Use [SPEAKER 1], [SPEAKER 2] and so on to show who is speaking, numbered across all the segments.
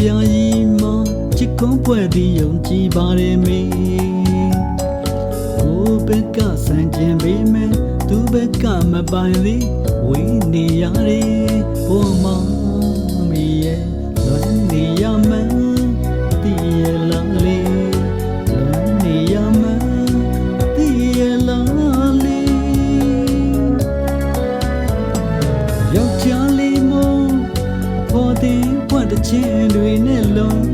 [SPEAKER 1] ပြာကြီးမချစ်ကွန်ပွဲသည်ယုံကြည်ပါတယ်မေကိုဘက်ကဆန်ကျင်ပေမဲ့သူဘက်ကမပိုင်သေးဝေးနေရတယ်ဘုံမမီရဲ့လွန်နေရမှန်းတည်ရလားလေလွန်နေရမှန်းတည်ရလားလေယောက်ျားလေးမပေါ်တဲ့ဘွားတစ်ချင်းတွေနဲ့လုံး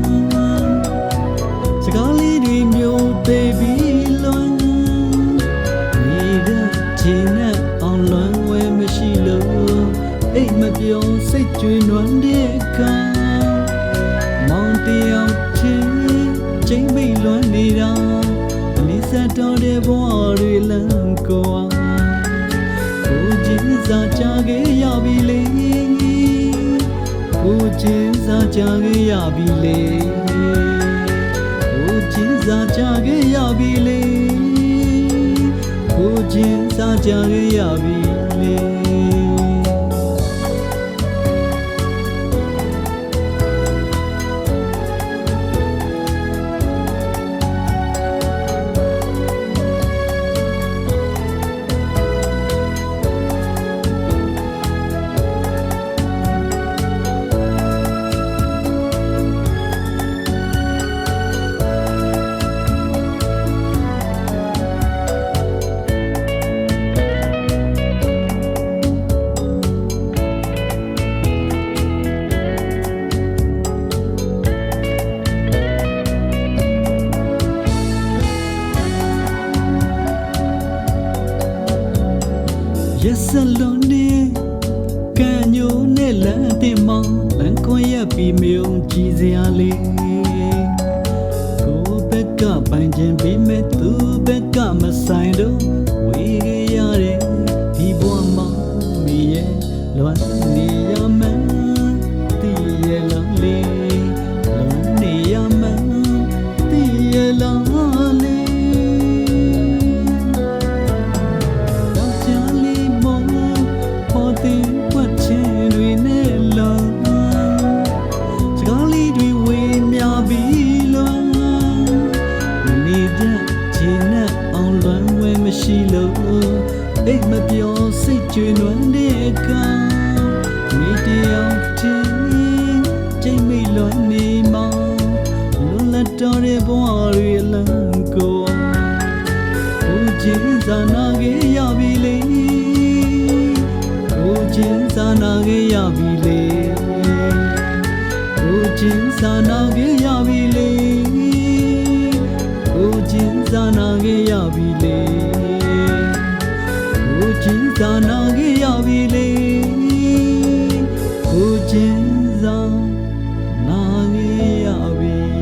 [SPEAKER 1] စကားလေးတွေမျိုးသေးပြီးလွန်နေတဲ့ချင်းနဲ့အောင်လွန်ဝဲမရှိလို့အိတ်မပြောစိတ်ကြွေနွမ်းတဲ့ကမောင်တယောက်ချင်းချိန်မိတ်လွန်နေတာလေးစားတော်တဲ့ဘဝတွေလမ်းကိုကိုချင်းစားကြခဲ့ရပြီလေကိုချင်းစားကြခဲ့ရပြီလေကိုချင်းစားကြခဲ့ရပြီလေကိုချင်းစားကြခဲ့ရပြီလေYes, alone, can you let him on? And quiet be me on cheesy alley. Go back up and be met to back up my side. We are it. People, mommy, lonely, a man, the lonely, lonely, a man, the lonely. She low, it may be all sick in one day. Media tea, Jamie Lonnie Ma, Lula Tori Bory Lanko. Oh, Jins are Nagi Yabile. Oh, Jins are Nagi Yabile. Oh, Jins are Nagi Yabile. Oh, Jins are Nagi Yabile. Jinzana ge yabile, o jinzana ge yabile.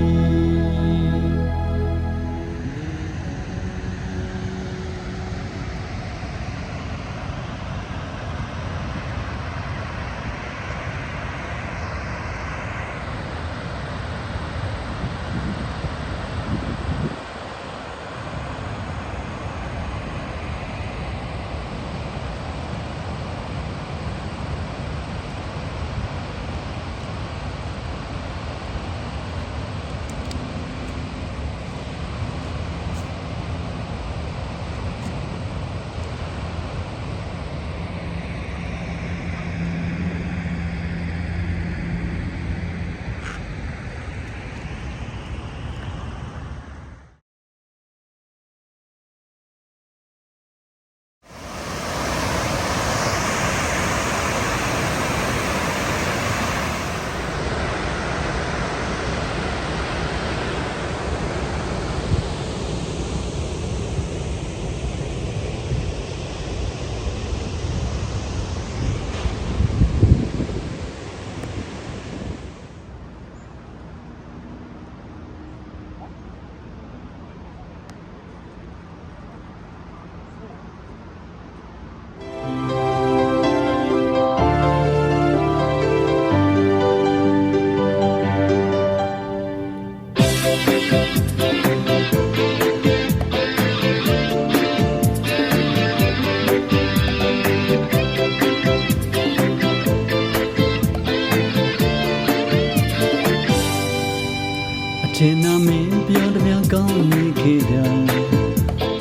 [SPEAKER 1] ထင်နာမင်းပြောတများကောင်းနေခဲ့တာ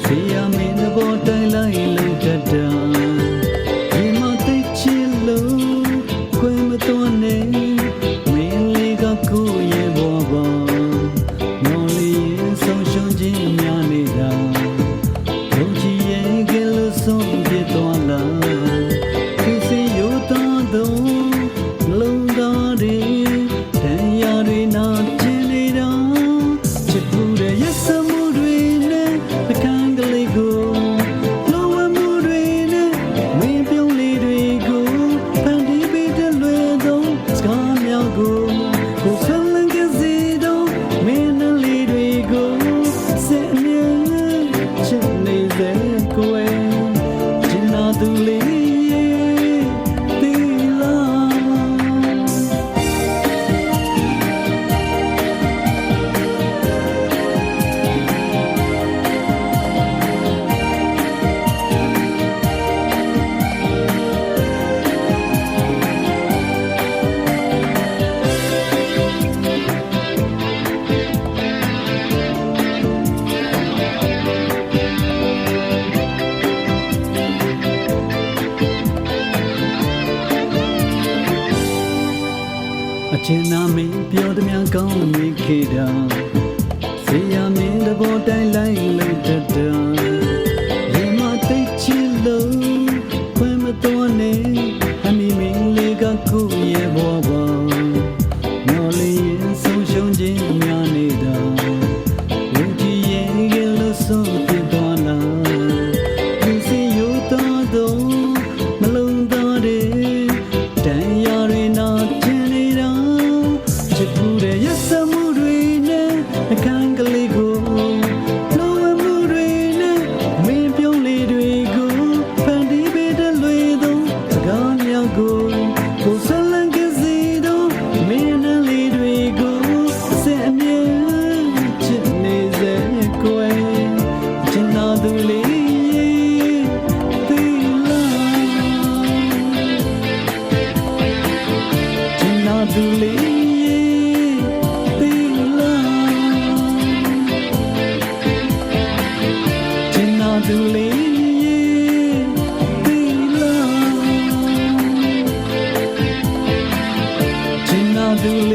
[SPEAKER 1] ဆေးရမင်းသဘောတိုင်းလိုက်လို့တတ်တာဒီမသိချင်လို့ခွင့်မတော်နဲ့မင်းလေးကကိုရဲ့ဘောပါမော်လေးဆုံးရှုံးခြင်းများနေတာယုံကြည်ရဲ့ကလေးဆုံးပြသွားလာသူစီရိုးသားတော့လုံးသားတွေတန်ရာတွေနာကျင်နေတာချစ်ဖို့ရဲ့ရစမှုတွေနဲ့အခန်းကလေးကိုလောဝမှုတွေနဲ့မင်းပြုံးလေးတွေကိုဖန်တီးပေးတဲ့လွယ်သောစကားများကိုကိုဆလန်ကစီတော့မင်းနဲ့လေးတွေကိုစက်မြဲချစ်နေစေကိုယ်ချင်နာသူလေးအချင်းနာမင်းပြောတများကောင်းနေခဲ့တာဆေးရမင်းသဘောတိုင်းလိုက်လို့တတ်တာရင်မသိချင်လို့ခွင့်မတော်နဲ့အမိမင်းလေးကကိုရဲ့ဘောပါမော်လေးဆုံးရှုံးခြင်းများနေတာယုံကြည်ရဲ့ကလေးဆုံးပြသွားလာသူစီရိုးသားတော့မလုံးသားတဲ့တန်ရာတွေနာကျင်နေတာချစ်ဖို့ရဲ့ရစမှုတွေနဲ့အခန်းကလေးကိုလောဝမှုတွေနဲ့မင်းပြုံးလေးတွေကိုဖန်တီးပေးတဲ့လွယ်သောစကားများကိုကိုဆလန်ကစီတော့မင်းနဲ့လေးတွေကိုစက်အမြဲချစ်နေစေကိုယ်ချင်နာသူလေးသီလာချင်နာသူလေးသူလေးသီလာချင်နာသူလေး